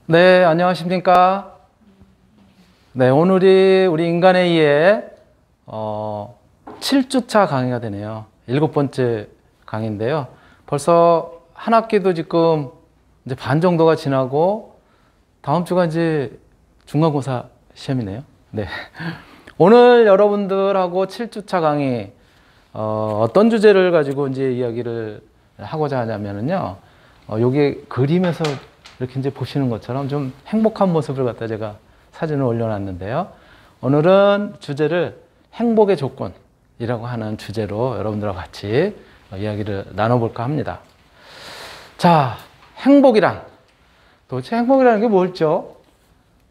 네, 안녕하십니까. 네, 오늘이 우리 인간의 이해 7주차 강의가 되네요. 7번째 강의인데요. 벌써 한 학기도 지금 이제 반 정도가 지나고 다음 주가 이제 중간고사 시험이네요. 네. 오늘 여러분들하고 7주차 강의 어떤 주제를 가지고 이제 이야기를 하고자 하냐면요. 여기 그림에서 이렇게 이제 보시는 것처럼 좀 행복한 모습을 갖다 제가 사진을 올려놨는데요. 오늘은 주제를 행복의 조건이라고 하는 주제로 여러분들과 같이 이야기를 나눠볼까 합니다. 자, 행복이란 도대체 행복이라는 게 뭘죠?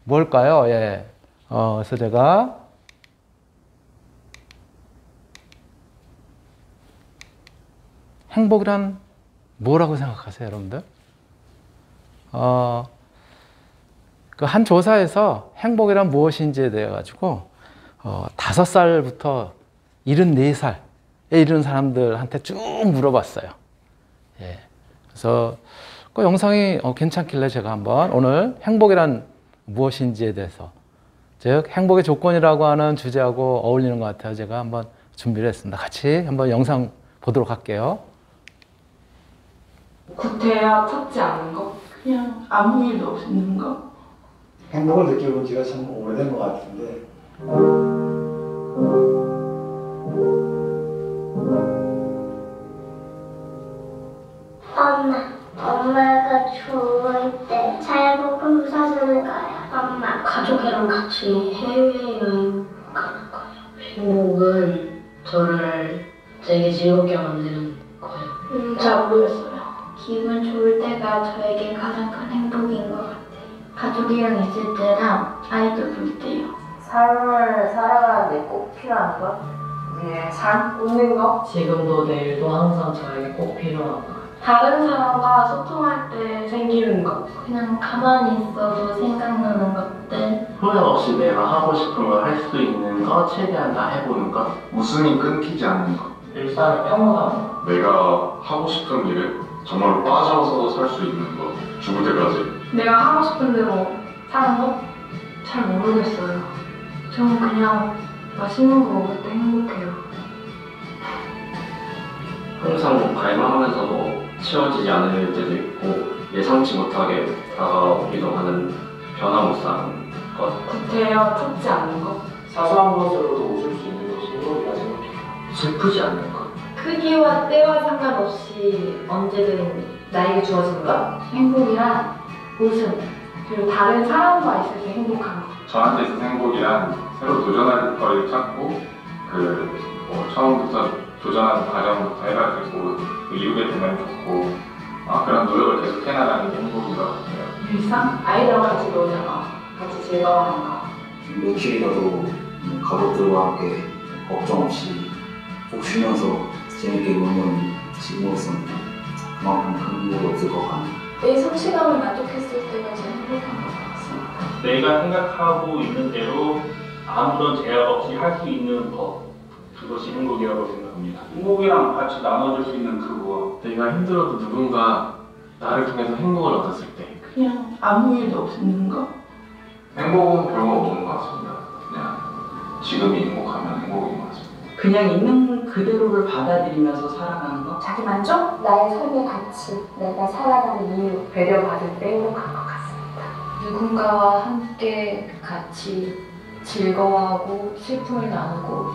뭘까요? 예. 그래서 제가 행복이란 뭐라고 생각하세요, 여러분들? 그 한 조사에서 행복이란 무엇인지에 대해 가지고 5살부터 74살에 이르는 사람들한테 쭉 물어봤어요. 예. 그래서 그 영상이 괜찮길래 제가 한번 오늘 행복이란 무엇인지에 대해서, 즉 행복의 조건이라고 하는 주제하고 어울리는 것 같아요. 제가 한번 준비를 했습니다. 같이 한번 영상 보도록 할게요. 구태여 찾지 않는 것? 그냥 아무 일도 없는 것? 행복을 느껴본 지가 참 오래된 것 같은데 엄마가 좋을 때 잘 먹고 사주는 거야. 엄마 가족이랑 같이 해외여행 가는 거예요. 행복은 저를 되게 즐겁게 만드는 거예요. 잘 모르겠어요. 기분 좋을 때가 저에게 가장 큰 행복인 것 같아요. 가족이랑 있을 때랑 아이들 볼 때요. 삶을 살아가는데 꼭 필요한 것? 우리의 삶? 웃는 것? 지금도 내일도 항상 저에게 꼭 필요한 거. 다른 사람과 소통할 때 생기는 것. 그냥 가만히 있어도 생각나는 것들. 후회 없이 내가 하고 싶은 걸 할 수 있는 거, 최대한 다 해보는 것. 웃음이 끊기지 않는 것. 일상을 평온한 거. 내가 하고 싶은 일에 정말 빠져서 살 수 있는 것. 죽을 때까지. 내가 하고 싶은 대로 사는 것? 잘 모르겠어요. 저는 그냥 맛있는 거 먹을 때 행복해요. 항상 갈망하면서도 채워지지 않을 때도 있고 예상치 못하게 다가오기도 하는 변화무쌍한 것. 구태여 찾지 않는 것? 사소한 것으로도 웃을 수 있는 것이 행복이라 생각해요. 슬프지 않는 것. 크기와 때와 상관없이 언제든 나에게 주어지는 것? 행복이란 웃음, 그리고 다른 사람과 있을 때 행복한 것. 저한테 있어서 행복이란 새로 도전할 거리를 찾고 처음부터 도전하는 과정부터 해가지고 이루게 되면 좋고 그런 노력을 계속 해나가는 게 행복인 것 같아요. 일상? 아이들과 같이 노는 거, 같이 즐거워하는 거. 며칠이 가도 가족들과 함께 걱정 없이 꼭 쉬면서 재밌게 놀면 지금으로서는 그만큼 큰 행복이 없을 것 같네요. 내 성취감을 만족했을 때가 제일 행복한 것 같습니다. 내가 생각하고 있는 대로 아무런 제약 없이 할 수 있는 것, 그것이 행복이라고 생각합니다. 행복이랑 같이 나눠줄 수 있는 그거. 내가 힘들어도 누군가 나를 통해서 행복을 얻었을 때 그냥 아무 일도 없는 것? 행복은 별거 없는 것 같습니다. 그냥 지금이 행복하면 행복인 것 같습니다. 그냥 있는 그대로를 받아들이면서 살아가는 것? 자기 만족? 나의 삶의 가치, 내가 살아가는 이유. 배려받을 때 행복한 것 같습니다. 누군가와 함께 같이 즐거워하고 슬픔을 나누고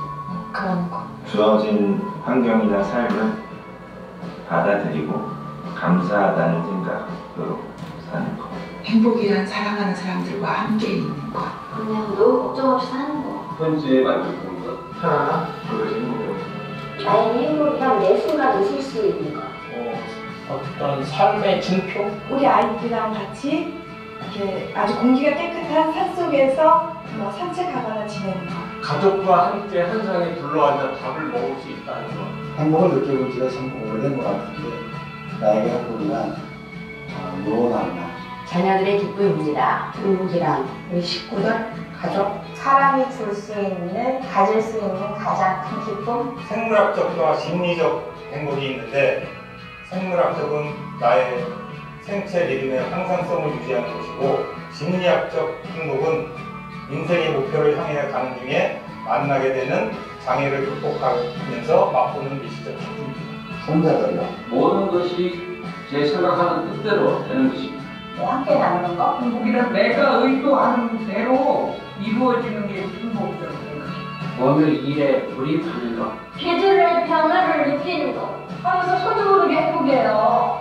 그런 거. 주어진 환경이나 삶을 받아들이고 감사하다는 생각으로 사는 것. 행복이란 사랑하는 사람들과 함께 있는 것. 그냥 너 걱정 없이 사는 거. 현재의 만족감과 편안함, 그것이 행복이라고 생각합니다. 나의 행복이란 매 순간 웃을 수 있는 거. 어떤 삶의 증표? 우리 아이들이랑 같이 이렇게 아주 공기가 깨끗한 산속에서 산책하거나 지내는 거. 가족과 함께 한 상에 둘러앉아 밥을 먹을 수 있다는 것. 행복을 느껴본 지가 참 오래된 것 같은데 나에게 행복이란 무언함이나 자녀들의 기쁨입니다. 행복이란 우리 식구들, 가족, 사람이 줄 수 있는, 가질 수 있는 가장 큰 기쁨. 생물학적과 심리적 행복이 있는데 생물학적은 나의 생체 리듬의 항상성을 유지하는 것이고, 심리학적 행복은 인생의 목표를 향해 가는 중에 만나게 되는 장애를 극복하면서 맛보는 미시적 기쁨입니다. 손자들이요. 모든 것이 제 생각하는 뜻대로 되는 것입니다. 함께 나누는 거? 행복이란 내가 의도하는 대로 이루어지는 게 행복이라고 생각해요. 오늘 일에 몰입하는 것. 계절의 변화를 느끼는 거 하면서 손주 보는 게 행복이에요.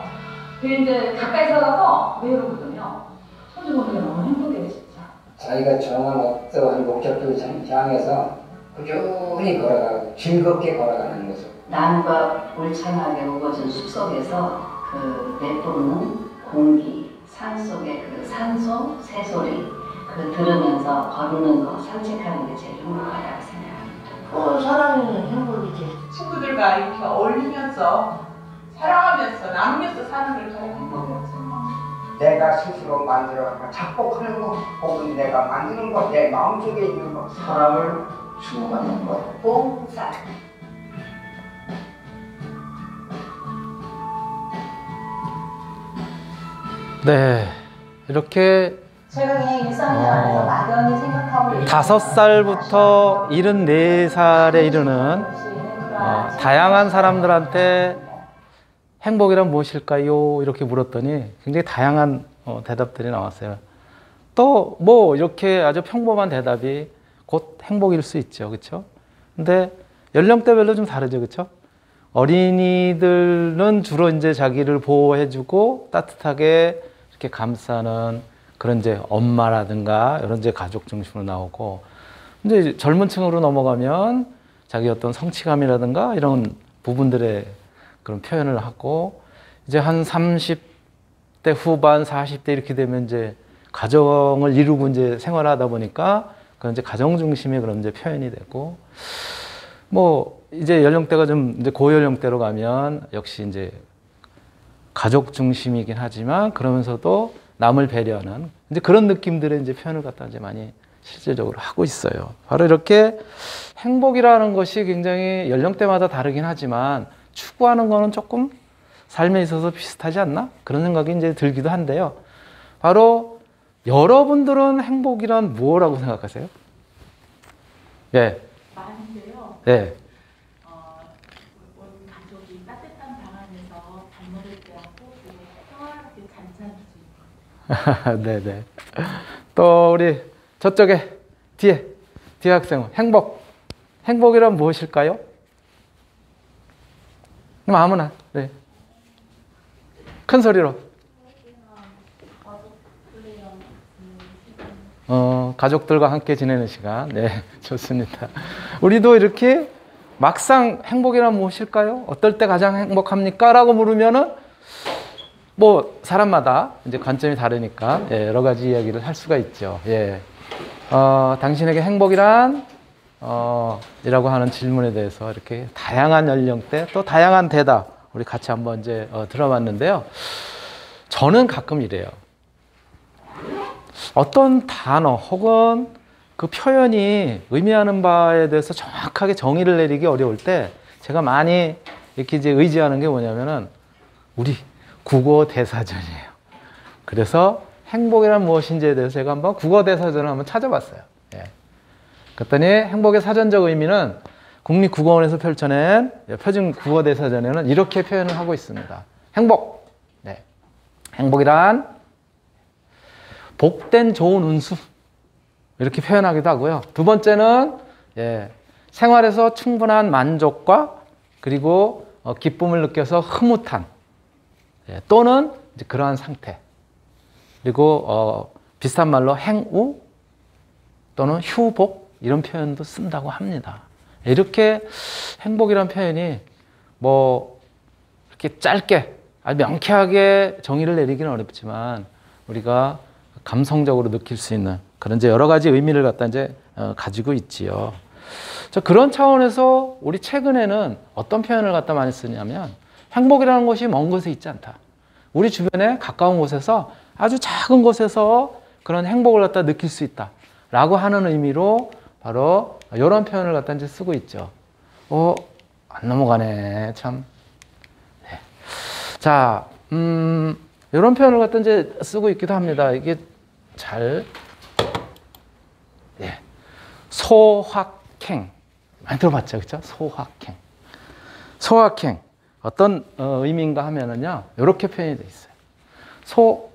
그 이제 가까이서 가서 외로우거든요. 손주 보는 게 너무 행복해요, 진짜. 자기가 정한 어떠한 목적을 향해서 꾸준히 걸어가고 즐겁게 걸어가는 모습. 남과 울창하게 우거진 숲속에서 그 내뿜는 공기, 산속의 그 산소, 새소리 그 들으면서 걷는 거, 산책하는 게 제일 행복하다고 생각합니다. 사랑이 행복이지. 친구들과 이렇게 어울리면서 사랑하면서 나누면서 사는 걸 가장 행복이라고 생각합니다. 내가 스스로 만들어가고 작곡하는 거, 혹은 내가 만드는 거, 내 마음속에 있는 거, 사람을 추구하는 것. 봉사. 네, 이렇게 제가 그냥 일상생활에서 막연히 생각하고 있는 5살부터 74살에 이르는 다양한 사람들한테 행복이란 무엇일까요? 이렇게 물었더니 굉장히 다양한 대답들이 나왔어요. 또 뭐 이렇게 아주 평범한 대답이 곧 행복일 수 있죠. 그렇죠? 근데 연령대별로 좀 다르죠. 그렇죠? 어린이들은 주로 이제 자기를 보호해주고 따뜻하게 이렇게 감싸는 그런 이제 엄마라든가 이런 이제 가족 중심으로 나오고, 이제 젊은 층으로 넘어가면 자기 어떤 성취감이라든가 이런 부분들의 그런 표현을 하고, 이제 한 30대 후반, 40대 이렇게 되면 이제 가정을 이루고 이제 생활하다 보니까 그런 이제 가정 중심의 그런 이제 표현이 되고, 뭐 이제 연령대가 좀 이제 고연령대로 가면 역시 이제 가족 중심이긴 하지만 그러면서도 남을 배려하는 이제 그런 느낌들의 이제 표현을 갖다 이제 많이 실질적으로 하고 있어요. 바로 이렇게 행복이라는 것이 굉장히 연령대마다 다르긴 하지만 추구하는 거는 조금 삶에 있어서 비슷하지 않나? 그런 생각이 이제 들기도 한데요. 바로 여러분들은 행복이란 무엇이라고 생각하세요? 예. 많은데요. 네. 온 가족이 따뜻한 방 안에서 밥 먹을 때 하고 평화롭게 잔잔히 네네. 또 우리 저쪽에 뒤에 학생은 행복이란 무엇일까요? 아무나. 네. 큰 소리로. 가족들과 함께 지내는 시간. 네, 좋습니다. 우리도 이렇게 막상 행복이란 무엇일까요? 어떨 때 가장 행복합니까? 라고 물으면은 뭐 사람마다 이제 관점이 다르니까 여러 가지 이야기를 할 수가 있죠. 예. 당신에게 행복이란 이라고 하는 질문에 대해서 이렇게 다양한 연령대 또 다양한 대답 우리 같이 한번 이제 들어봤는데요. 저는 가끔 이래요. 어떤 단어 혹은 그 표현이 의미하는 바에 대해서 정확하게 정의를 내리기 어려울 때 제가 많이 이렇게 이제 의지하는 게 뭐냐면은 우리 국어 대사전이에요. 그래서 행복이란 무엇인지에 대해서 제가 한번 국어 대사전을 한번 찾아봤어요. 예. 그랬더니 행복의 사전적 의미는 국립국어원에서 펼쳐낸 표준 국어 대사전에는 이렇게 표현을 하고 있습니다. 행복. 네. 행복이란 복된 좋은 운수. 이렇게 표현하기도 하고요. 두 번째는 생활에서 충분한 만족과 그리고 기쁨을 느껴서 흐뭇한 또는 이제 그러한 상태. 그리고 비슷한 말로 행우 또는 휴복 이런 표현도 쓴다고 합니다. 이렇게 행복이란 표현이 뭐 이렇게 짧게 아주 명쾌하게 정의를 내리기는 어렵지만 우리가 감성적으로 느낄 수 있는 그런 이제 여러 가지 의미를 갖다 이제 가지고 있지요. 그런 차원에서 우리 최근에는 어떤 표현을 갖다 많이 쓰냐면 행복이라는 것이 먼 곳에 있지 않다. 우리 주변에 가까운 곳에서 아주 작은 곳에서 그런 행복을 갖다 느낄 수 있다. 라고 하는 의미로 바로 이런 표현을 갖다 이제 쓰고 있죠. 안 넘어가네, 참. 네. 자, 이런 표현을 갖다 이제 쓰고 있기도 합니다. 이게 잘, 예. 소확행. 많이 들어봤죠, 그죠? 소확행. 소확행. 어떤 의미인가 하면은요, 이렇게 표현이 되어 있어요. 소,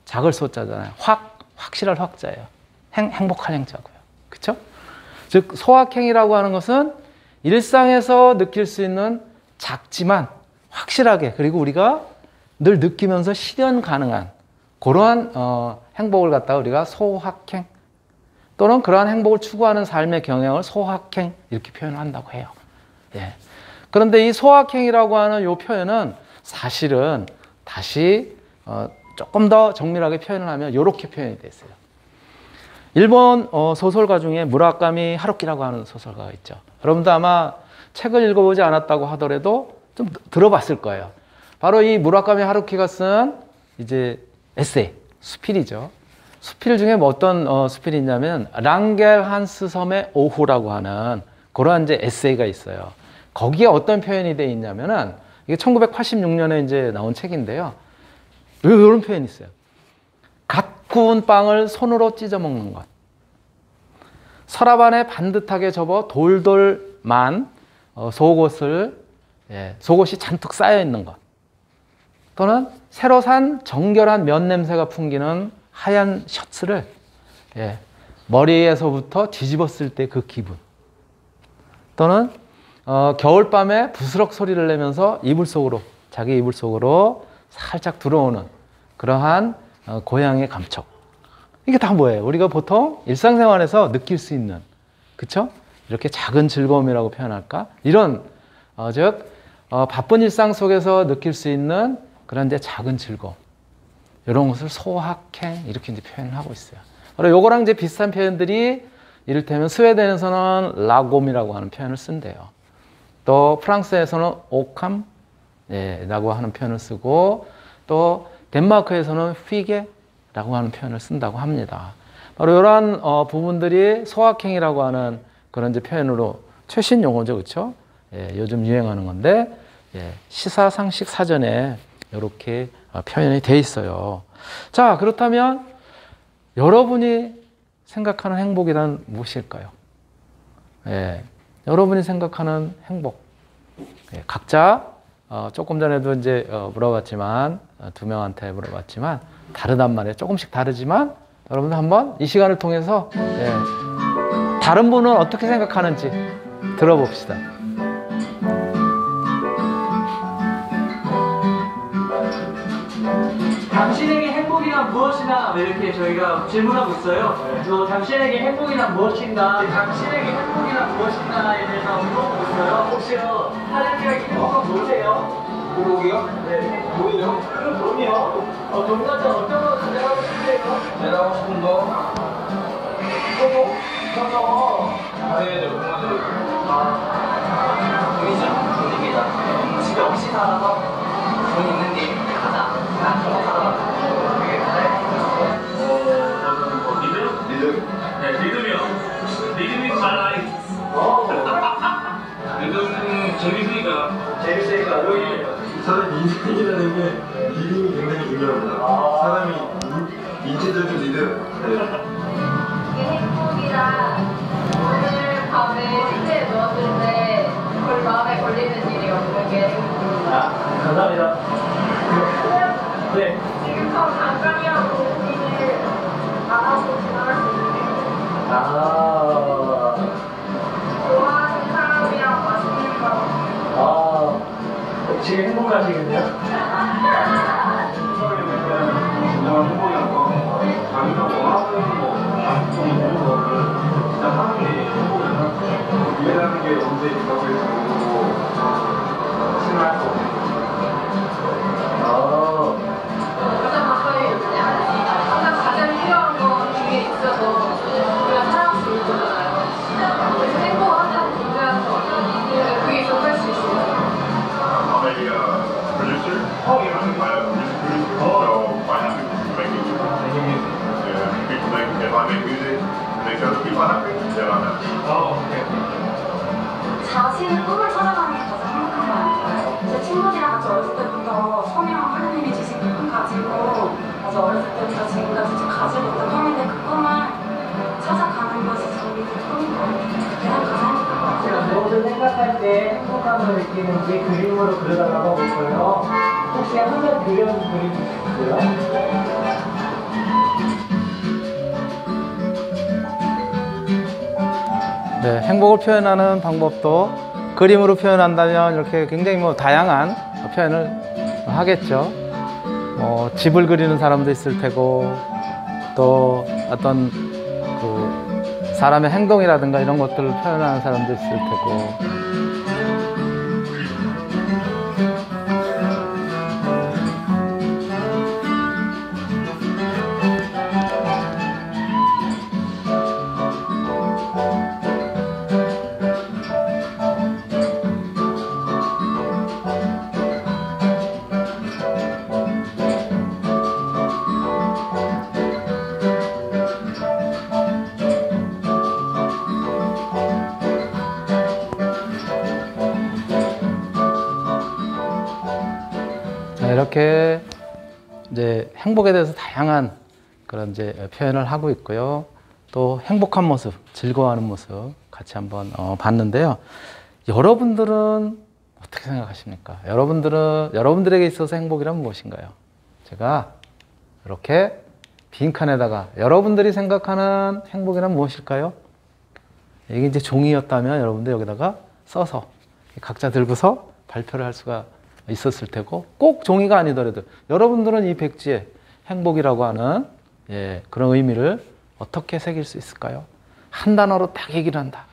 작을 소자잖아요. 확실할 확자예요. 행복할 행자고요. 그쵸? 즉, 소확행이라고 하는 것은 일상에서 느낄 수 있는 작지만 확실하게, 그리고 우리가 늘 느끼면서 실현 가능한 그러한 행복을 갖다가 우리가 소확행 또는 그러한 행복을 추구하는 삶의 경향을 소확행 이렇게 표현을 한다고 해요. 예. 그런데 이 소확행이라고 하는 이 표현은 사실은 다시 조금 더 정밀하게 표현을 하면 이렇게 표현이 되어 있어요. 일본 소설가 중에 무라카미 하루키라고 하는 소설가가 있죠. 여러분도 아마 책을 읽어보지 않았다고 하더라도 좀 들어봤을 거예요. 바로 이 무라카미 하루키가 쓴 이제 에세이, 수필이죠. 수필 중에 뭐 어떤 수필이 있냐면 랑겔 한스 섬의 오후라고 하는 그러한 이제 에세이가 있어요. 거기에 어떤 표현이 되어 있냐면은 이게 1986년에 이제 나온 책인데요. 이런 표현이 있어요. 갓 구운 빵을 손으로 찢어 먹는 것. 서랍 안에 반듯하게 접어 돌돌만 속옷이 잔뜩 쌓여 있는 것. 또는 새로 산 정결한 면 냄새가 풍기는 하얀 셔츠를 머리에서부터 뒤집었을 때 그 기분. 또는 겨울밤에 부스럭 소리를 내면서 자기 이불 속으로 살짝 들어오는 그러한 고향의 감촉. 이게 다 뭐예요? 우리가 보통 일상생활에서 느낄 수 있는, 그쵸? 이렇게 작은 즐거움이라고 표현할까? 이런, 즉, 바쁜 일상 속에서 느낄 수 있는 그런 이제 작은 즐거움. 이런 것을 소확행, 이렇게 이제 표현을 하고 있어요. 바로 요거랑 이제 비슷한 표현들이 이를테면 스웨덴에서는 라곰이라고 하는 표현을 쓴대요. 또 프랑스에서는 오캄, 라고 하는 표현을 쓰고, 또 덴마크에서는 휘게라고 하는 표현을 쓴다고 합니다. 바로 이러한 부분들이 소확행이라고 하는 그런 이제 표현으로 최신 용어죠, 그렇죠? 요즘 유행하는 건데 시사상식 사전에 이렇게 표현이 돼 있어요. 자, 그렇다면 여러분이 생각하는 행복이란 무엇일까요? 여러분이 생각하는 행복. 각자 조금 전에도 이제 물어봤지만 두 명한테 물어봤지만 다르단 말이에요. 조금씩 다르지만 여러분들 한번 이 시간을 통해서 다른 분은 어떻게 생각하는지 들어봅시다. 당신에게 행복이란 무엇이나 이렇게 저희가 질문하고 있어요. 당신에게 행복이란 무엇인가, 당신에게 행복이란 무엇인가에 대해서 물어보고 있어요. 혹시요 사장님에게 행복은 뭐세요? 행복이요? 네. 돈이요? 돈이요? 돈 가져 어떤 거 가져가고 싶으세요? 내가 하고 싶은 거? 저거 사회적 공헌적 돈이죠. 돈입니다. 집에 없이 살아서 돈 있는 일 가자. 리듬? 네, 리듬이요. 리듬이 말라이. 리듬 재밌으니까 여기 사람 인생이라는 게 리듬이 굉장히 중요합니다. 사람이 인체적인 리듬. 이게 행복이라 오늘 밤에 침대에 누웠을 때 그걸 마음에 걸리는 일이 없는 게 행복입니다. 감사합니다. 네. 지금처럼 잠깐이라도 고민을 안 하고 지나갈 수 있는 게 좋아하는 사람이랑 맛있는 거. 지금 행복하시겠네요? 진정한 행복이란 거 자기가 원하는 거 장점이 있는 거를 진짜 하는 게 행복이야. 이해하는 게 언제 있다고 해서 신뢰할 수 없는 가장 가까이 가장 필요한 거 중에 있어서 우리가 사랑할 수 있는 거잖아요. 그래서 행복하다고 얘기해서 그게 접할 수 있어요. maybe a producer. Oh, yeah. Producer. So why not make music? People make, if I make music, make other people happy, then I'm happy. Oh, okay. 자신의 꿈을 찾아가는 게 가장 행복한 거 아닐까요? 제 친구들이랑 같이 어렸을 때부터 성이랑 하는 일이 제 생각한 가지고 아주 어렸을 때부터 지금까지 가지고 있던 꿈인데 그 꿈을 찾아가는 것이 저희 꿈인 것 같아요. 그냥 가사니까. 무엇을 생각할 때 행복함을 느끼는지 그림으로 그려달라고 볼 거예요. 혹시 한번 그려본 그림 있으세요? 네, 행복을 표현하는 방법도 그림으로 표현한다면 이렇게 굉장히 뭐 다양한 표현을 하겠죠. 집을 그리는 사람도 있을 테고, 또 어떤 그 사람의 행동이라든가 이런 것들을 표현하는 사람도 있을 테고. 이렇게 이제 행복에 대해서 다양한 그런 이제 표현을 하고 있고요. 또 행복한 모습, 즐거워하는 모습 같이 한번 봤는데요. 여러분들은 어떻게 생각하십니까? 여러분들에게 있어서 행복이란 무엇인가요? 제가 이렇게 빈칸에다가 여러분들이 생각하는 행복이란 무엇일까요? 이게 이제 종이였다면 여러분들 여기다가 써서 각자 들고서 발표를 할 수가 있었을 테고, 꼭 종이가 아니더라도 여러분들은 이 백지에 행복이라고 하는 그런 의미를 어떻게 새길 수 있을까요? 한 단어로 딱 얘기를 한다.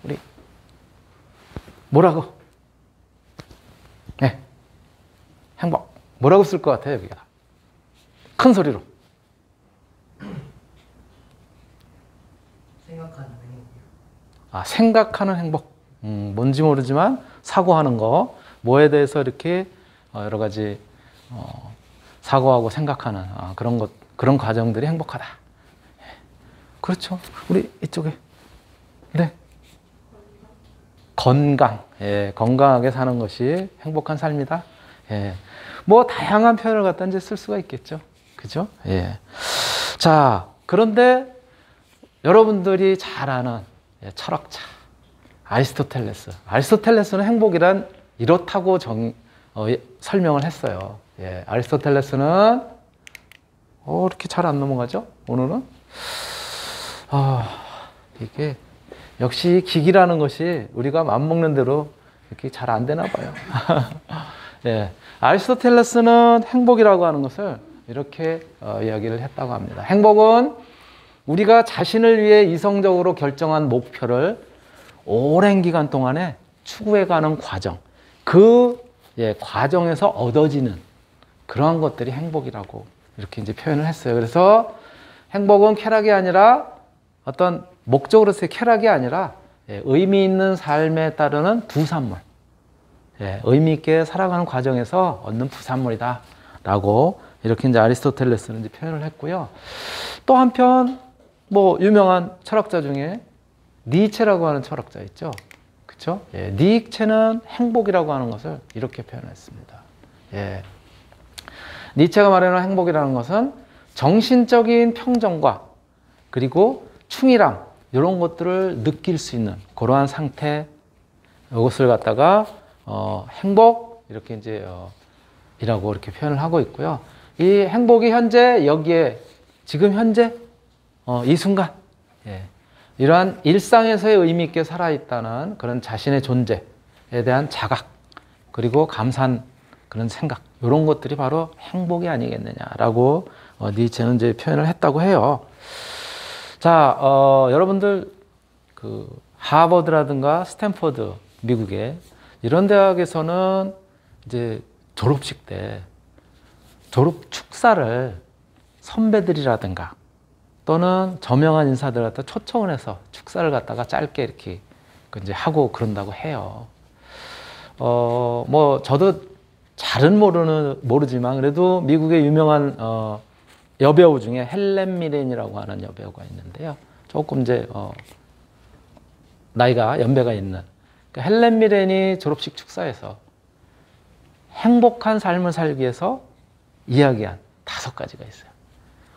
우리 뭐라고? 네, 행복. 뭐라고 쓸 것 같아요, 여기가? 큰 소리로. 생각하는 행복. 아, 생각하는 행복. 뭔지 모르지만 사고하는 거, 뭐에 대해서 이렇게 여러 가지 사고하고 생각하는 그런 과정들이 행복하다. 그렇죠. 우리 이쪽에 네, 건강. 건강하게 사는 것이 행복한 삶이다. 뭐 다양한 표현을 갖다 이제 쓸 수가 있겠죠. 그죠? 자, 그런데 여러분들이 잘 아는 철학자 아리스토텔레스는 행복이란 이렇다고 설명을 했어요. 아리스토텔레스는 이렇게 잘 안 넘어가죠? 오늘은 이게 역시 기기라는 것이 우리가 맘먹는 대로 이렇게 잘 안 되나 봐요. 아리스토텔레스는 행복이라고 하는 것을 이렇게 이야기를 했다고 합니다. 행복은 우리가 자신을 위해 이성적으로 결정한 목표를 오랜 기간 동안에 추구해가는 과정, 그 과정에서 얻어지는 그러한 것들이 행복이라고 이렇게 이제 표현을 했어요. 그래서 행복은 쾌락이 아니라 어떤 목적으로서의 쾌락이 아니라 의미 있는 삶에 따르는 부산물, 의미 있게 살아가는 과정에서 얻는 부산물이다 라고 이렇게 이제 아리스토텔레스는 이제 표현을 했고요. 또 한편 뭐 유명한 철학자 중에 니체라고 하는 철학자 있죠. 그렇죠? 니체는 행복이라고 하는 것을 이렇게 표현했습니다. 니체가 말하는 행복이라는 것은 정신적인 평정과 그리고 충실함 이런 것들을 느낄 수 있는 그러한 상태, 이것을 갖다가 행복 이렇게 이제 이라고 이렇게 표현을 하고 있고요. 이 행복이 현재 여기에 지금 현재 이 순간 이러한 일상에서의 의미 있게 살아있다는 그런 자신의 존재에 대한 자각 그리고 감사한 그런 생각 이런 것들이 바로 행복이 아니겠느냐라고 니체는 이제 표현을 했다고 해요. 자, 여러분들 그 하버드라든가 스탠퍼드 미국의 이런 대학에서는 이제 졸업식 때 졸업 축사를 선배들이라든가 또는 저명한 인사들 갖다 초청을 해서 축사를 갖다가 짧게 이렇게 이제 하고 그런다고 해요. 뭐 저도 잘은 모르지만 그래도 미국의 유명한 여배우 중에 헬렌 미렌이라고 하는 여배우가 있는데요. 조금 이제 나이가 연배가 있는 그러니까 헬렌 미렌이 졸업식 축사에서 행복한 삶을 살기 위해서 이야기한 5가지가 있어요.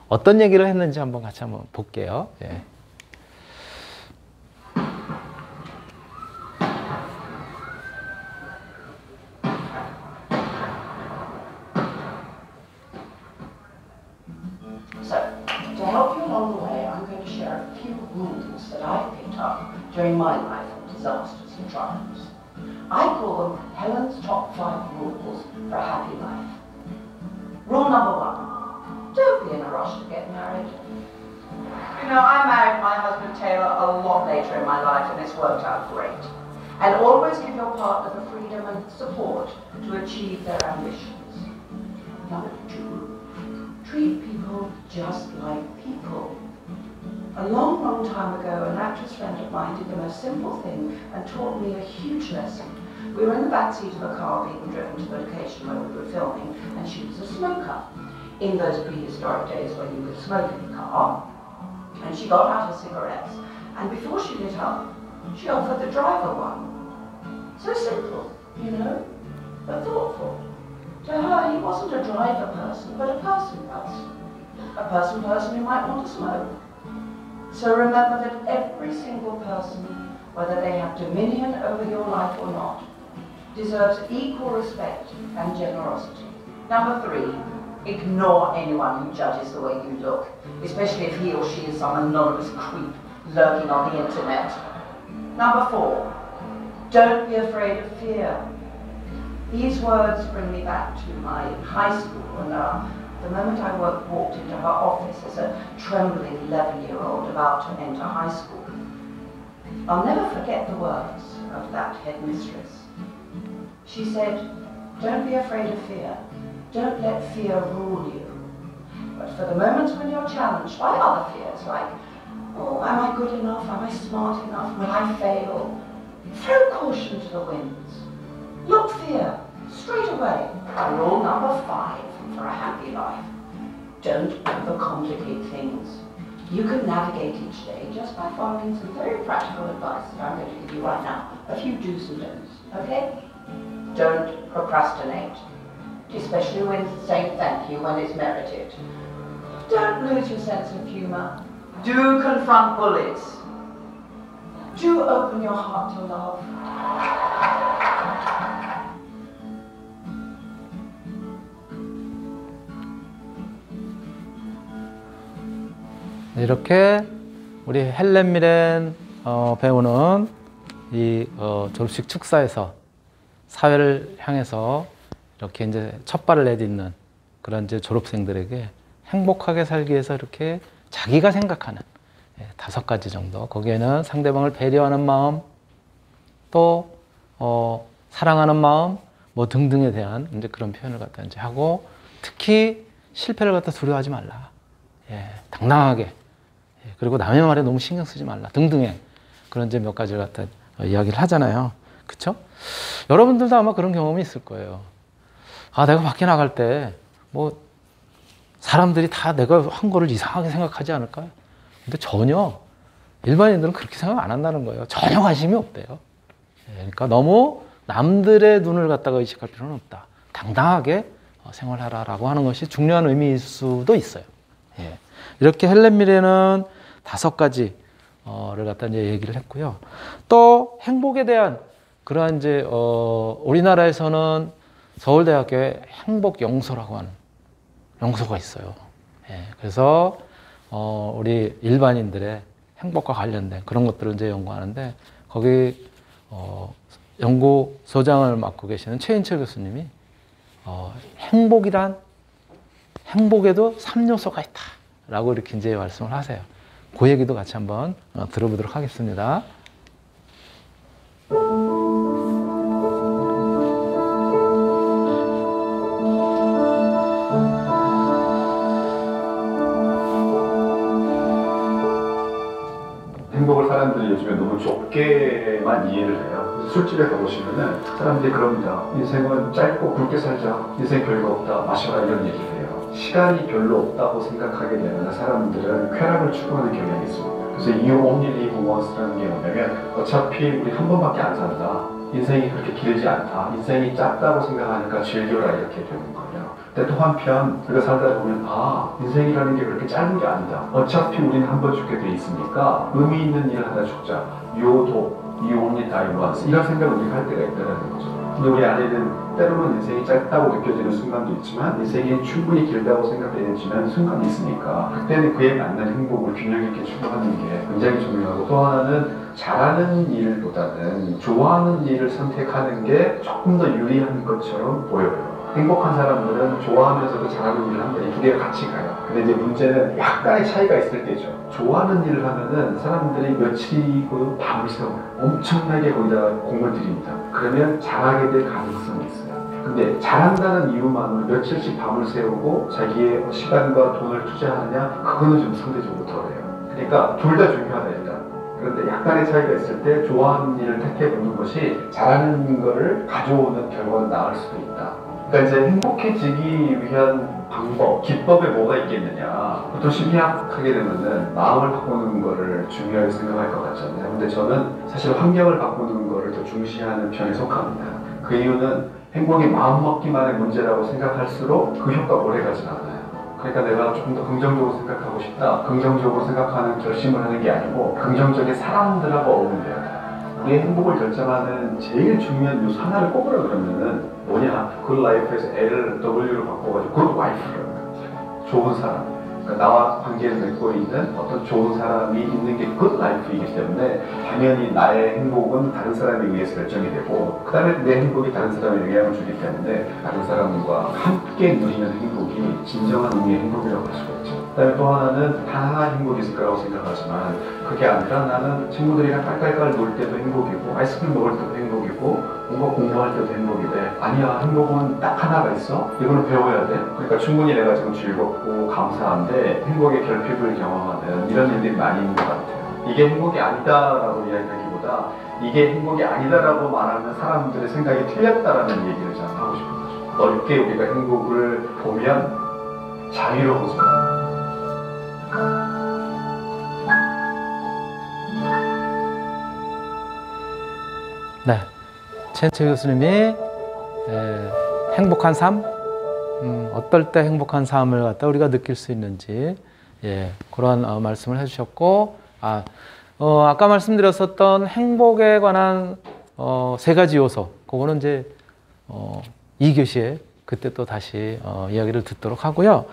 어떤 얘기를 했는지 한번 같이 한번 볼게요. 예. So, to help you along the way, I'm going to share a few rules that I've picked up during my life of disasters and triumphs. I call them Helen's top 5 rules for a happy life. Rule number 1, don't be in a rush to get married. You know, I married my husband Taylor a lot later in my life and it's worked out great. And always give your partner the freedom and support to achieve their ambitions. Number 2, treat people just like people. A long, long time ago, an actress friend of mine did the most simple thing and taught me a huge lesson. We were in the back seat of a car being driven to the location where we were filming, and she was a smoker. In those prehistoric days when you could smoke in the car, and she got out her cigarettes, and before she lit up, she offered the driver one. So simple, you know, but thoughtful. To her, he wasn't a driver person, but a person. A person who might want to smoke. So remember that every single person, whether they have dominion over your life or not, deserves equal respect and generosity. Number 3, ignore anyone who judges the way you look, especially if he or she is some anonymous creep lurking on the internet. Number 4, don't be afraid of fear. These words bring me back to my high school, and the moment I walked into her office as a trembling 11-year-old about to enter high school. I'll never forget the words of that headmistress. She said, don't be afraid of fear. Don't let fear rule you. But for the moments when you're challenged by other fears, like, oh, am I good enough? Am I smart enough? Will I fail? Throw caution to the winds. Look fear straight away. And rule number 5 for a happy life. Don't overcomplicate things. You can navigate each day just by following some very practical advice that I'm going to give you right now. A few do's and don'ts, okay? Don't procrastinate, especially when saying thank you when it's merited. Don't lose your sense of humor. Do confront bullies. Do open your heart to love. 이렇게 우리 헬렌 미렌 배우는 이 졸업식 축사에서 사회를 향해서 이렇게 이제 첫 발을 내딛는 그런 이제 졸업생들에게 행복하게 살기 위해서 이렇게 자기가 생각하는 5가지 정도, 거기에는 상대방을 배려하는 마음, 또 사랑하는 마음, 뭐 등등에 대한 이제 그런 표현을 갖다 이제 하고, 특히 실패를 갖다 두려워하지 말라. 당당하게. 그리고 남의 말에 너무 신경 쓰지 말라. 등등의 그런 이제 몇 가지를 갖다 이야기를 하잖아요. 그쵸? 여러분들도 아마 그런 경험이 있을 거예요. 아, 내가 밖에 나갈 때, 뭐, 사람들이 다 내가 한 거를 이상하게 생각하지 않을까요? 근데 전혀 일반인들은 그렇게 생각 안 한다는 거예요. 전혀 관심이 없대요. 그러니까 너무 남들의 눈을 갖다가 의식할 필요는 없다. 당당하게 생활하라라고 하는 것이 중요한 의미일 수도 있어요. 이렇게 헬렌 미렌은 5가지를 갖다 이제 얘기를 했고요. 또 행복에 대한 그러한 이제 우리나라에서는 서울대학교에 행복영소라고 하는 영소가 있어요. 그래서 우리 일반인들의 행복과 관련된 그런 것들을 이제 연구하는데, 거기 연구소장을 맡고 계시는 최인철 교수님이 행복에도 3요소가 있다 라고 이렇게 이제 말씀을 하세요. 그 얘기도 같이 한번 들어보도록 하겠습니다. 행복을 사람들이 요즘에 너무 좁게만 이해를 해요. 술집에 가보시면은 사람들이 그럽니다. 인생은 짧고 굵게 살자. 인생 별거 없다. 마셔라. 이런 얘기를 해요. 시간이 별로 없다고 생각하게 되면 사람들은 쾌락을 추구하는 경향이 있습니다. 그래서 You only live once라는 게 뭐냐면, 어차피 우리 한 번밖에 안 산다. 인생이 그렇게 길지 않다. 인생이 짧다고 생각하니까 즐겨라. 이렇게 되는 거예요. 근데 또 한편 우리가 살다 보면 인생이라는 게 그렇게 짧은 게 아니다. 어차피 우리는 한 번 죽게 돼 있으니까 의미 있는 일을 하다 죽자. You only die once. 이런 생각을 우리가 할 때가 있다는 거죠. 근데 우리 안에는 때로는 인생이 짧다고 느껴지는 순간도 있지만 인생이 충분히 길다고 생각되는 순간이 있으니까 그때는 그에 맞는 행복을 균형 있게 추구하는 게 굉장히 중요하고, 또 하나는 잘하는 일보다는 좋아하는 일을 선택하는 게 조금 더 유리한 것처럼 보여요. 행복한 사람들은 좋아하면서도 잘하는 일을 한다. 이 두 개가 같이 가요. 근데 이제 문제는 약간의 차이가 있을 때죠. 좋아하는 일을 하면은 사람들이 며칠이고 밤을 새워요. 엄청나게 거기다 공을 들입니다. 그러면 잘하게 될 가능성이 있어요. 근데 잘한다는 이유만으로 며칠씩 밤을 새우고 자기의 시간과 돈을 투자하느냐, 그거는 좀 상대적으로 덜해요. 그러니까 둘 다 중요하다 일단. 그런데 약간의 차이가 있을 때 좋아하는 일을 택해보는 것이 잘하는 거를 가져오는 결과는 나을 수도 있다. 그러니까 이제 행복해지기 위한 방법, 기법에 뭐가 있겠느냐. 보통 심리학하게 되면은 마음을 바꾸는 거를 중요하게 생각할 것 같잖아요. 근데 저는 사실 환경을 바꾸는 거를 더 중시하는 편에 속합니다. 그 이유는 행복이 마음먹기만의 문제라고 생각할수록 그 효과가 오래 가진 않아요. 그러니까 내가 조금 더 긍정적으로 생각하고 싶다. 긍정적으로 생각하는 결심을 하는 게 아니고 긍정적인 사람들하고 어울려야 돼요. 우리의 행복을 결정하는 제일 중요한 요소 하나를 꼽으라 그러면은 뭐냐? good life에서 L을 W로 바꿔가지고 good wife라는 거예요. 좋은 사람. 그러니까 나와 관계를 맺고 있는 어떤 좋은 사람이 있는 게 good life이기 때문에 당연히 나의 행복은 다른 사람에 의해서 결정이 되고, 그 다음에 내 행복이 다른 사람에 영향을 주기 때문에 다른 사람과 함께 누리는 행복이 진정한 의미의 행복이라고 할 수가 있죠. 그 다음에 또 하나는 단 하나의 행복이 있을 거라고 생각하지만 그게 아니라 나는 친구들이랑 깔깔깔 놀 때도 행복이고 아이스크림 먹을 때도 행복이고 뭔가 공부할 때도 행복이 돼. 아니야, 행복은 딱 하나가 있어. 이거는 배워야 돼. 그러니까 충분히 내가 지금 즐겁고 감사한데 행복의 결핍을 경험하는 이런 일들이 많이 있는 것 같아요. 이게 행복이 아니다라고 이야기하기보다 이게 행복이 아니다라고 말하는 사람들의 생각이 틀렸다라는 얘기를 저는 하고 싶은 거죠. 넓게 우리가 행복을 보면 자유로워져. 네, 최은채 교수님이 행복한 삶, 어떨 때 행복한 삶을 갖다 우리가 느낄 수 있는지 그런 말씀을 해주셨고, 아까 말씀드렸었던 행복에 관한 세 가지 요소, 그거는 이제 2교시에 그때 또 다시 이야기를 듣도록 하고요.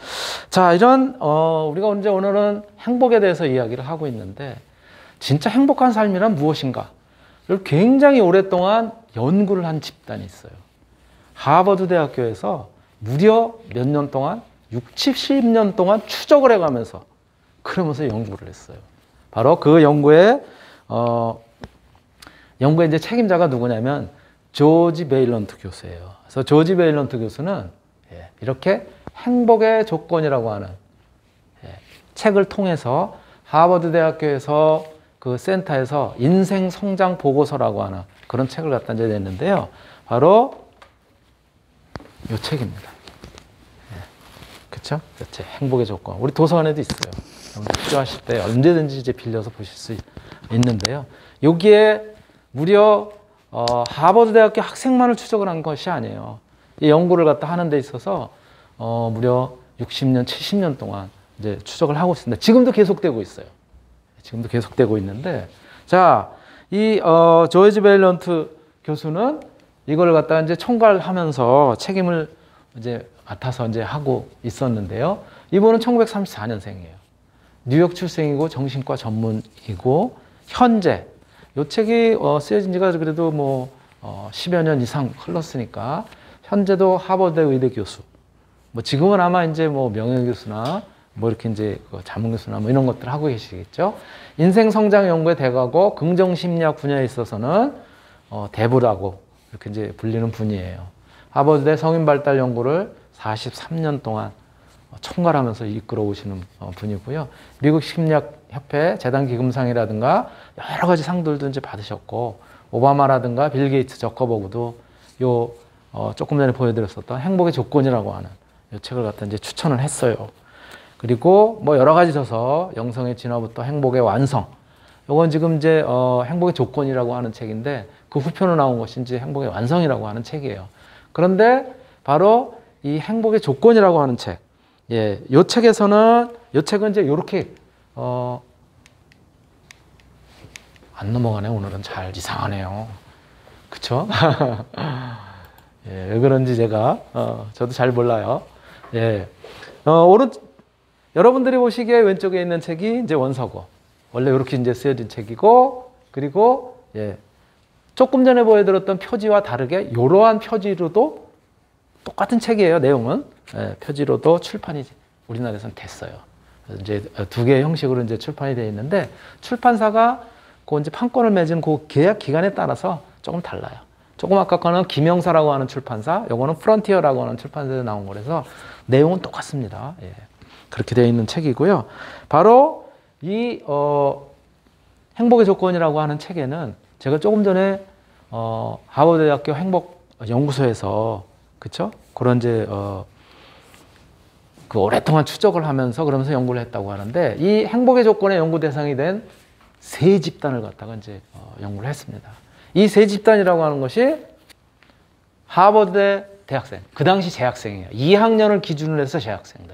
자, 이런 우리가 오늘은 행복에 대해서 이야기를 하고 있는데, 진짜 행복한 삶이란 무엇인가? 를 굉장히 오랫동안 연구를 한 집단이 있어요. 하버드 대학교에서 무려 몇 년 동안 60, 70년 동안 추적을 해가면서 그러면서 연구를 했어요. 바로 그 연구의 이제 책임자가 누구냐면 조지 베일런트 교수예요. 그래서 조지 베일런트 교수는 이렇게 행복의 조건이라고 하는 책을 통해서 하버드 대학교에서 그 센터에서 인생 성장 보고서라고 하는 그런 책을 갖다 이제 냈는데요. 바로 이 책입니다. 그렇죠? 이 책, 행복의 조건. 우리 도서관에도 있어요. 필요하실 때 언제든지 이제 빌려서 보실 수 있는데요. 여기에 무려 하버드 대학교 학생만을 추적을 한 것이 아니에요. 이 연구를 갖다 하는 데 있어서 무려 60년, 70년 동안 이제 추적을 하고 있습니다. 지금도 계속되고 있어요. 지금도 계속되고 있는데, 자, 이 조지 베일런트 교수는 이걸 갖다 이제 총괄하면서 책임을 이제 맡아서 이제 하고 있었는데요. 이분은 1934년생이에요. 뉴욕 출생이고 정신과 전문이고, 현재 이 책이 쓰여진 지가 그래도 뭐 10여 년 이상 흘렀으니까 현재도 하버드 의대 교수, 뭐 지금은 아마 이제 뭐 명예교수나 뭐 이렇게 이제 자문교수나 뭐 이런 것들 하고 계시겠죠. 인생 성장 연구의 대가고 긍정심리학 분야에 있어서는 대부라고 이렇게 이제 불리는 분이에요. 하버드대 성인 발달 연구를 43년 동안 총괄하면서 이끌어 오시는 분이고요. 미국 심리학협회 재단 기금상이라든가 여러 가지 상들도 이제 받으셨고, 오바마라든가 빌 게이츠, 저커버그도 요 조금 전에 보여드렸었던 행복의 조건이라고 하는 이 책을 갖다 이제 추천을 했어요. 그리고 뭐 여러 가지 저서, 영성의 진화부터 행복의 완성. 요건 지금 이제 행복의 조건이라고 하는 책인데 그 후편으로 나온 것이 이제 행복의 완성이라고 하는 책이에요. 그런데 바로 이 행복의 조건이라고 하는 책. 예, 요 책에서는, 요 책은 이제 요렇게, 안 넘어가네. 오늘은 잘 이상하네요. 그쵸? 예, 왜 그런지 제가, 저도 잘 몰라요. 예. 여러분들이 보시기에 왼쪽에 있는 책이 이제 원서고, 원래 이렇게 이제 쓰여진 책이고, 그리고, 예. 조금 전에 보여드렸던 표지와 다르게, 이러한 표지로도 똑같은 책이에요, 내용은. 예, 표지로도 출판이 우리나라에서는 됐어요. 그래서 이제 두 개의 형식으로 이제 출판이 되어 있는데, 출판사가 그 이제 판권을 맺은 그 계약 기간에 따라서 조금 달라요. 조금 아까 거는 김영사라고 하는 출판사, 요거는 프론티어라고 하는 출판사에서 나온 거라서 내용은 똑같습니다. 예. 그렇게 되어 있는 책이고요. 바로 이 행복의 조건이라고 하는 책에는 제가 조금 전에 하버드대학교 행복연구소에서 그쵸? 그런 이제 그 오랫동안 추적을 하면서 그러면서 연구를 했다고 하는데 이 행복의 조건의 연구 대상이 된 세 집단을 갖다가 이제 연구를 했습니다. 이 세 집단이라고 하는 것이 하버드대 대학생, 그 당시 재학생이에요. 2학년을 기준으로 해서 재학생들.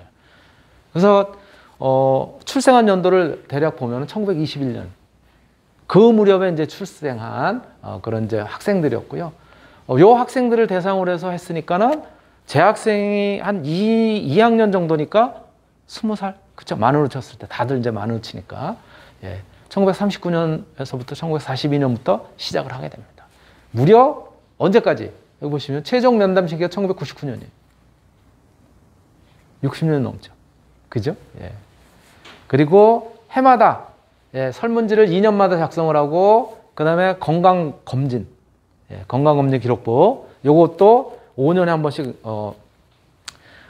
그래서 출생한 연도를 대략 보면 1921년. 그 무렵에 이제 출생한 그런 이제 학생들이었고요. 요 학생들을 대상으로 해서 했으니까는 재학생이 한 2학년 정도니까 20살, 그쵸? 만으로 쳤을 때 다들 이제 만으로 치니까. 예. 1939년에서부터 1942년부터 시작을 하게 됩니다. 무려 언제까지? 여기 보시면 최종 면담 시기가 1999년이에요. 60년 넘죠. 그죠? 예. 그리고 해마다 예, 설문지를 2년마다 작성을 하고 그 다음에 건강검진, 예, 건강검진 기록부 요것도 5년에 한 번씩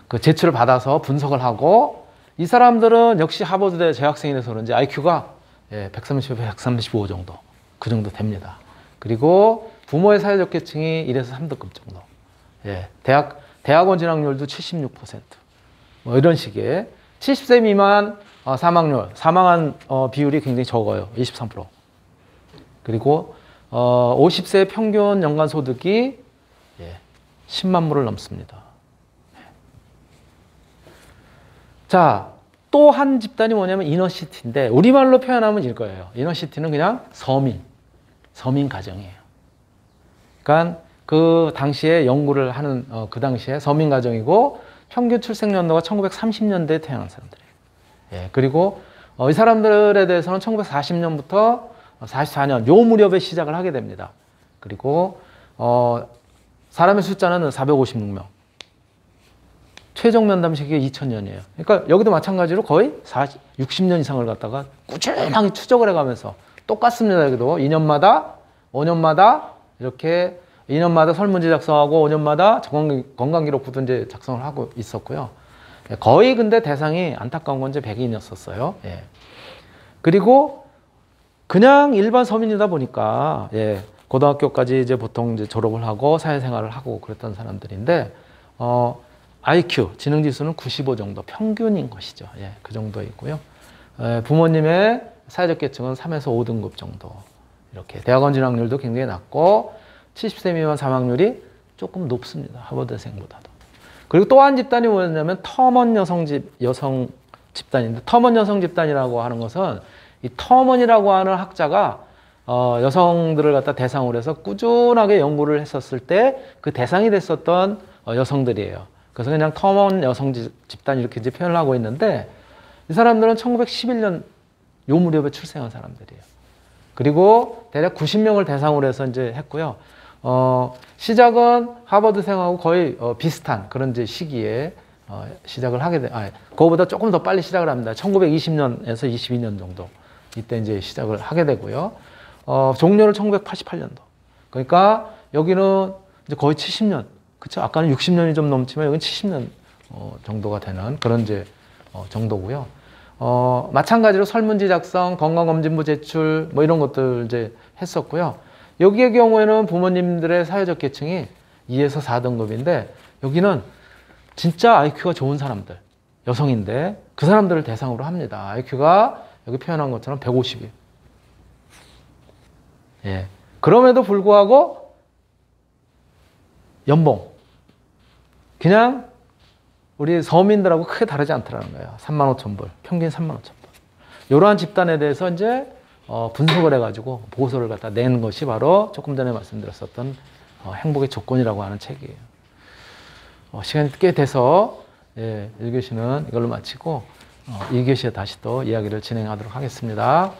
그 제출을 받아서 분석을 하고 이 사람들은 역시 하버드대 재학생이라서 그런지 IQ가 예, 130, 135 정도 그 정도 됩니다. 그리고 부모의 사회적 계층이 1에서 3등급 정도. 예, 대학원 진학률도 76%. 뭐 이런 식의 70세 미만 사망률, 사망한 비율이 굉장히 적어요. 23%. 그리고 50세 평균 연간 소득이 10만 불을 넘습니다. 자, 또 한 집단이 뭐냐면 이너시티인데 우리말로 표현하면 이거예요. 이너시티는 그냥 서민 가정이에요. 그러니까 그 당시에 연구를 하는 그 당시에 서민 가정이고 평균 출생 연도가 1930년대에 태어난 사람들이에요. 예, 그리고 이 사람들에 대해서는 1940년부터 44년 요 무렵에 시작을 하게 됩니다. 그리고 사람의 숫자는 456명. 최종 면담 시기가 2000년이에요. 그러니까 여기도 마찬가지로 거의 60년 이상을 갖다가 꾸준하게 추적을 해가면서 똑같습니다. 여기도 2년마다 5년마다 이렇게 2년마다 설문지 작성하고 5년마다 건강기록부도 이제 작성을 하고 있었고요. 거의 근데 대상이 안타까운 건 이제 백인이었었어요. 예. 그리고 그냥 일반 서민이다 보니까 예, 고등학교까지 이제 보통 이제 졸업을 하고 사회생활을 하고 그랬던 사람들인데 IQ 지능지수는 95 정도 평균인 것이죠. 예, 그 정도 있고요. 부모님의 사회적 계층은 3에서 5등급 정도 이렇게 대학원 진학률도 굉장히 낮고 70세 미만 사망률이 조금 높습니다. 하버드생보다도. 그리고 또 한 집단이 뭐였냐면 터먼 여성 집단인데 터먼 여성 집단이라고 하는 것은 이 터먼이라고 하는 학자가 여성들을 갖다 대상으로 해서 꾸준하게 연구를 했었을 때 그 대상이 됐었던 여성들이에요. 그래서 그냥 터먼 여성 집단 이렇게 이제 표현을 하고 있는데 이 사람들은 1911년 요 무렵에 출생한 사람들이에요. 그리고 대략 90명을 대상으로 해서 이제 했고요. 시작은 하버드생하고 거의 비슷한 그런 이제 시기에 시작을 하게 그거보다 조금 더 빨리 시작을 합니다. 1920년에서 22년 정도 이때 이제 시작을 하게 되고요. 종료를 1988년도. 그러니까 여기는 이제 거의 70년. 그쵸? 아까는 60년이 좀 넘지만 여기는 70년 정도가 되는 그런 이제 정도고요. 마찬가지로 설문지 작성, 건강검진부 제출 뭐 이런 것들 이제 했었고요. 여기의 경우에는 부모님들의 사회적 계층이 2에서 4등급인데 여기는 진짜 IQ가 좋은 사람들, 여성인데 그 사람들을 대상으로 합니다. IQ가 여기 표현한 것처럼 150이에요. 예. 그럼에도 불구하고 연봉 그냥 우리 서민들하고 크게 다르지 않더라는 거예요. 35,000불, 평균 35,000불. 이러한 집단에 대해서 이제 분석을 해가지고 보고서를 갖다 내는 것이 바로 조금 전에 말씀드렸었던 행복의 조건이라고 하는 책이에요. 시간이 꽤 돼서 1교시는 이걸로 마치고 2교시에 다시 또 이야기를 진행하도록 하겠습니다.